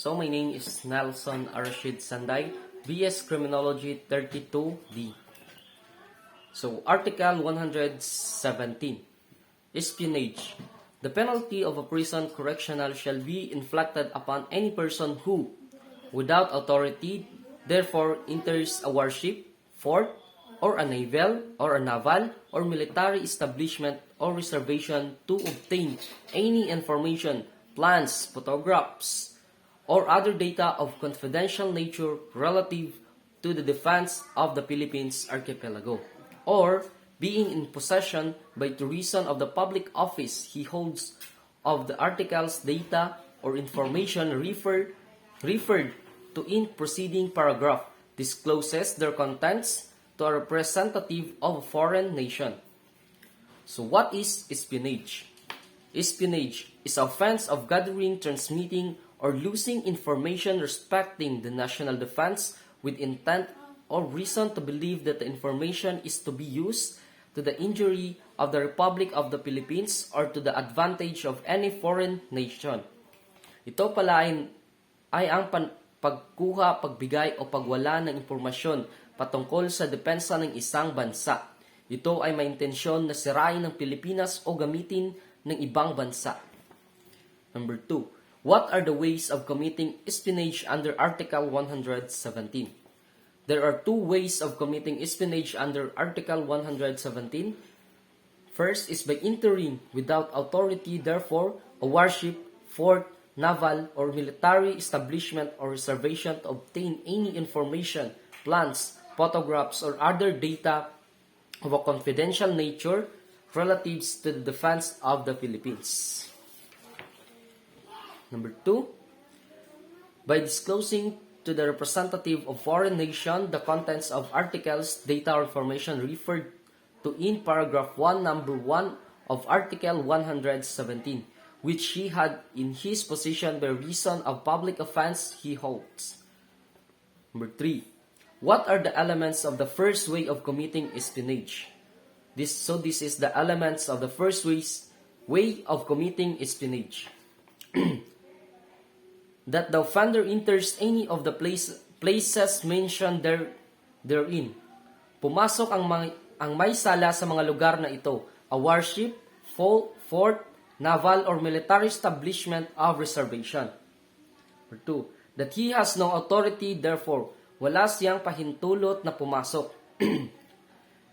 So my name is Nelson Arashid Sanday, BS Criminology 32D. So Article 117, Espionage. The penalty of a prison correctional shall be inflicted upon any person who, without authority, therefore enters a warship, fort, or a naval, or military establishment or reservation to obtain any information, plans, photographs, or other data of confidential nature relative to the defense of the Philippines archipelago, or being in possession by the reason of the public office he holds of the articles, data, or information referred to in preceding paragraph discloses their contents to a representative of a foreign nation. So what is espionage? Espionage is offense of gathering, transmitting, or losing information respecting the national defense with intent or reason to believe that the information is to be used to the injury of the Republic of the Philippines or to the advantage of any foreign nation. Ito pala ay ang pagkuha, pagbigay o pagwala ng impormasyon patungkol sa depensa ng isang bansa. Ito ay may intensyon na sirain ng Pilipinas o gamitin ng ibang bansa. Number 2. What are the ways of committing espionage under Article 117? There are two ways of committing espionage under Article 117. First is by entering without authority, therefore, a warship, fort, naval, or military establishment or reservation to obtain any information, plans, photographs, or other data of a confidential nature relatives to the defense of the Philippines. Number 2, by disclosing to the representative of foreign nation the contents of articles, data, or information referred to in paragraph 1, number 1 of Article 117, which he had in his possession by reason of public offense he holds. Number 3. What are the elements of the first way of committing espionage? This is the elements of the first way of committing espionage. That the offender enters any of the places mentioned therein. Pumasok ang may sala sa mga lugar na ito, a warship, fort, naval, or military establishment of reservation. Number 2. That he has no authority, therefore, wala siyang pahintulot na pumasok.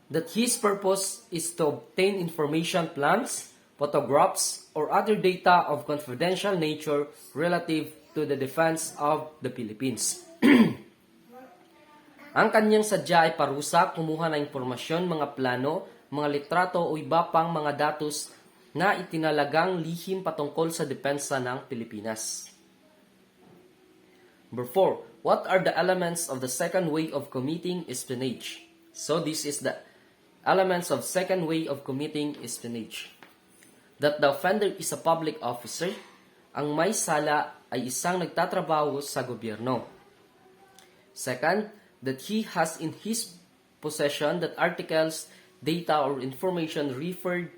That his purpose is to obtain information, plans, photographs, or other data of confidential nature relative to the defense of the Philippines. Ang kanyang sadya ay parusa, kumuha ng impormasyon, mga plano, mga litrato o iba pang mga datos na itinalagang lihim patungkol sa depensa ng Pilipinas. Number 4. What are the elements of the second way of committing espionage? So this is the elements of second way of committing espionage. That the offender is a public officer, ang may sala ay isang nagtatrabaho sa gobyerno. Second, that he has in his possession that articles, data, or information referred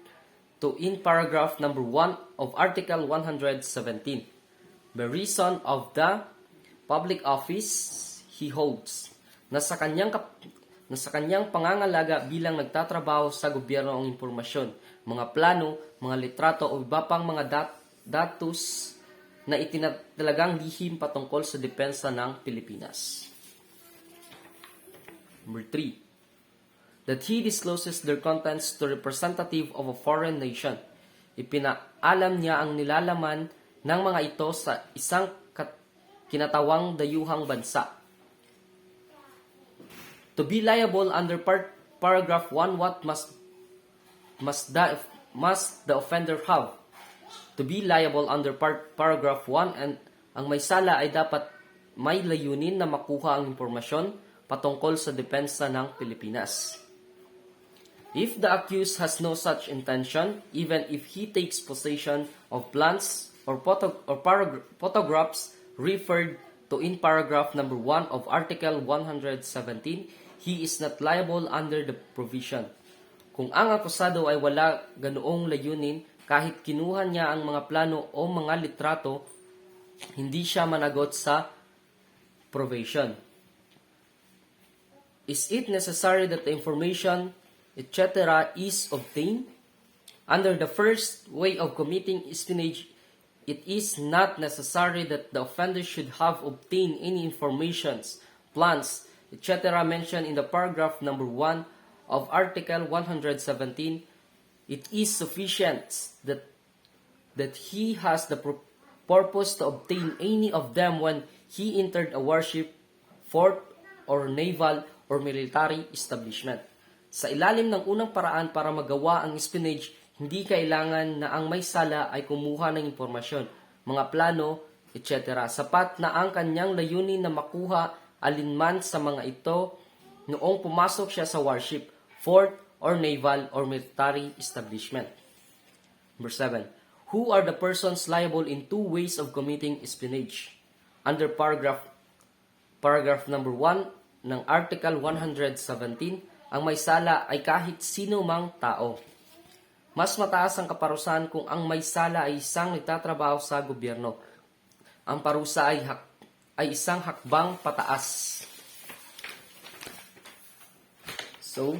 to in paragraph number 1 of Article 117 by reason of the public office he holds, na sa kanyang pangangalaga bilang nagtatrabaho sa gobyerno ang impormasyon, mga plano, mga litrato o iba pang mga datos na itinatalagang lihim patungkol sa depensa ng Pilipinas. Number 3. That he discloses their contents to representative of a foreign nation. Ipinaalam niya ang nilalaman ng mga ito sa isang kinatawang dayuhang bansa. To be liable under paragraph 1, what must the offender have? To be liable under paragraph 1, and ang may sala ay dapat may layunin na makuha ang impormasyon patungkol sa depensa ng Pilipinas. If the accused has no such intention, even if he takes possession of plans or photographs referred to in paragraph number 1 of Article 117, he is not liable under the provision. Kung ang akusado ay wala ganoong layunin, kahit kinuha niya ang mga plano o mga litrato hindi siya managot sa probation. Is it necessary that the information, etc., is obtained? Under the first way of committing espionage, it is not necessary that the offender should have obtained any informations, plans, etc. mentioned in the paragraph number 1 of Article 117. It is sufficient that he has the purpose to obtain any of them when he entered a warship, fort, or naval or military establishment. Sa ilalim ng unang paraan para magawa ang espionage, hindi kailangan na ang may sala ay kumuha ng impormasyon, mga plano, etc. Sapat na ang kanyang layunin na makuha alinman sa mga ito noong pumasok siya sa warship, fort, or naval or military establishment. Number 7. Who are the persons liable in two ways of committing espionage? Under paragraph number 1 ng Article 117, ang may sala ay kahit sino mang tao. Mas mataas ang kaparusahan kung ang may sala ay isang nagtatrabaho sa gobyerno. Ang parusa ay isang hakbang pataas. So,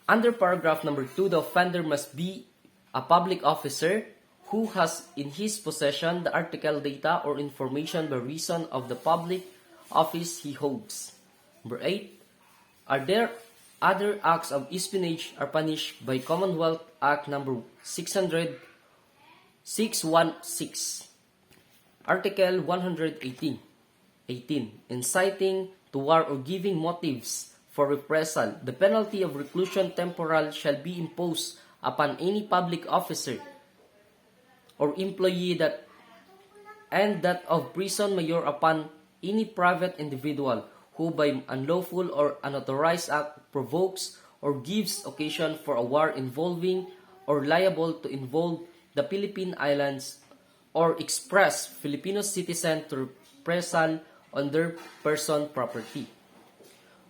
under paragraph number 2, the offender must be a public officer who has in his possession the article, data, or information by reason of the public office he holds. Number 8, are there other acts of espionage are punished by Commonwealth Act number 616. Article 118. Inciting to war or giving motives for reprisal. The penalty of reclusion temporal shall be imposed upon any public officer or employee that of prison mayor upon any private individual who by unlawful or unauthorized act provokes or gives occasion for a war involving or liable to involve the Philippine Islands or express Filipino citizen to reprisal on their person property.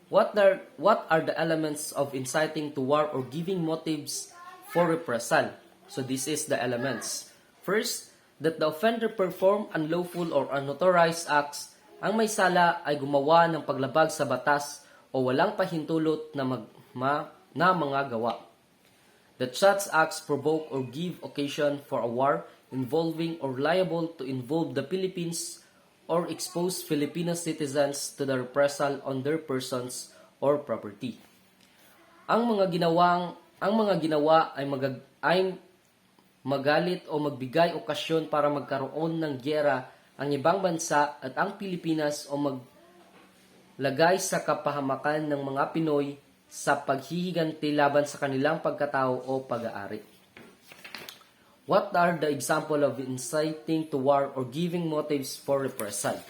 What are the elements of inciting to war or giving motives for reprisal? So this is the elements. First, that the offender perform unlawful or unauthorized acts. Ang may sala ay gumawa ng paglabag sa batas o walang pahintulot na mga gawa. That such acts provoke or give occasion for a war involving or liable to involve the Philippines or expose Filipino citizens to the reprisal on their persons or property. Ang mga ginawa ay magalit o magbigay okasyon para magkaroon ng giyera ang ibang bansa at ang Pilipinas o maglagay sa kapahamakan ng mga Pinoy sa paghihiganti laban sa kanilang pagkatao o pag-aari. What are the example of inciting to war or giving motives for reprisal?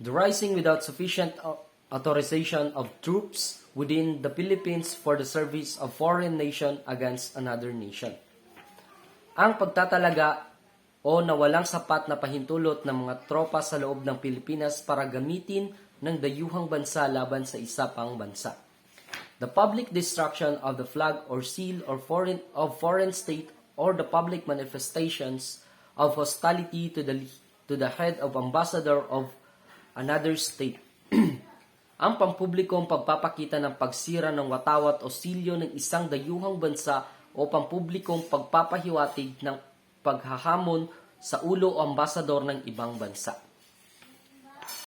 The rising without sufficient authorization of troops within the Philippines for the service of foreign nation against another nation. Ang pagtatalaga o nawalang sapat na pahintulot ng mga tropa sa loob ng Pilipinas para gamitin ng dayuhang bansa laban sa isa pang bansa. The public destruction of the flag or seal or foreign state or the public manifestations of hostility to the head of ambassador of another state. Ang pampublikong pagpapakita ng pagsira ng watawat o silyo ng isang dayuhang bansa o pampublikong pagpapahiwatig ng paghahamon sa ulo o ambasador ng ibang bansa.